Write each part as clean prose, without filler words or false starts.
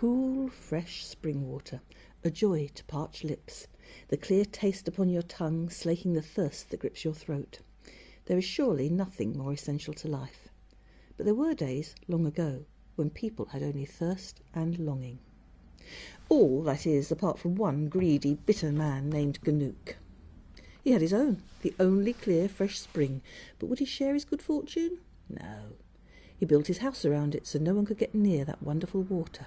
Cool, fresh spring water, a joy to parched lips, the clear taste upon your tongue slaking the thirst that grips your throat. There is surely nothing more essential to life. But there were days, long ago, when people had only thirst and longing. All, that is, apart from one greedy, bitter man named Ganook. He had his own, the only clear, fresh spring, but would he share his good fortune? No. He built his house around it so no one could get near that wonderful water.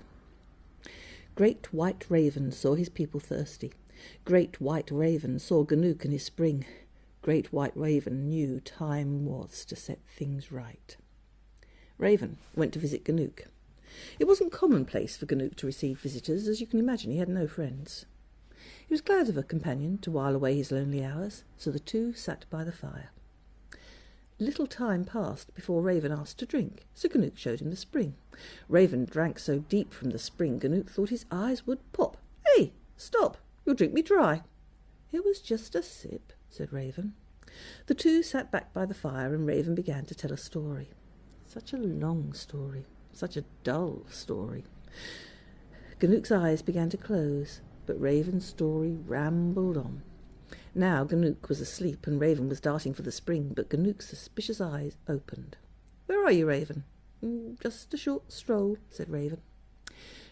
Great white Raven saw his people thirsty. Great white Raven saw Ganook and his spring. Great white Raven knew time was to set things right. Raven went to visit Ganook. It wasn't commonplace for Ganook to receive visitors. As you can imagine, he had no friends. He was glad of a companion to while away his lonely hours, so the two sat by the fire. Little time passed before Raven asked to drink, so Ganook showed him the spring. Raven drank so deep from the spring, Ganook thought his eyes would pop. "Hey, stop! You'll drink me dry." "It was just a sip," said Raven. The two sat back by the fire, and Raven began to tell a story. Such a long story, such a dull story. Ganook's eyes began to close, but Raven's story rambled on. Now Ganook was asleep and Raven was darting for the spring, but Ganook's suspicious eyes opened. "Where are you, Raven?" "Just a short stroll," said Raven.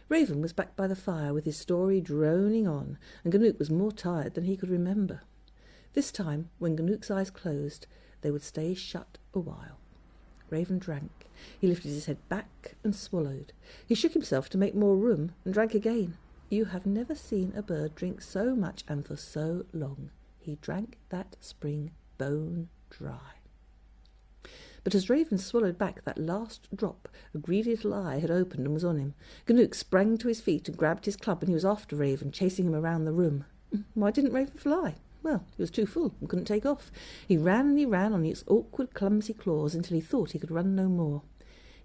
Raven was back by the fire with his story droning on, and Ganook was more tired than he could remember. This time, when Ganook's eyes closed, they would stay shut a while. Raven drank. He lifted his head back and swallowed. He shook himself to make more room and drank again. You have never seen a bird drink so much and for so long. He drank that spring bone dry. But as Raven swallowed back that last drop, a greedy little eye had opened and was on him. Ganook sprang to his feet and grabbed his club, and he was after Raven, chasing him around the room. Why didn't Raven fly? Well, he was too full and couldn't take off. He ran and he ran on his awkward, clumsy claws until he thought he could run no more.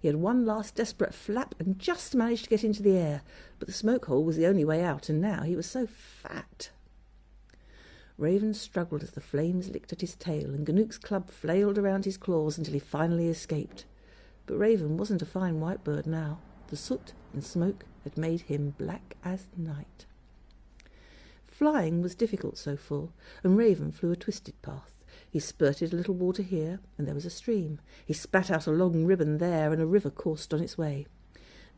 He had one last desperate flap and just managed to get into the air, but the smoke hole was the only way out, and now he was so fat. Raven struggled as the flames licked at his tail, and Ganook's club flailed around his claws until he finally escaped. But Raven wasn't a fine white bird now. The soot and smoke had made him black as night. Flying was difficult so full, and Raven flew a twisted path. He spurted a little water here, and there was a stream. He spat out a long ribbon there, and a river coursed on its way.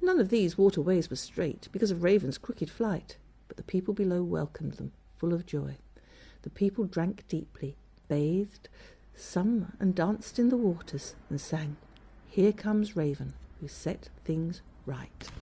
None of these waterways was straight, because of Raven's crooked flight, but the people below welcomed them, full of joy. The people drank deeply, bathed, some and danced in the waters, and sang, "Here comes Raven, who set things right."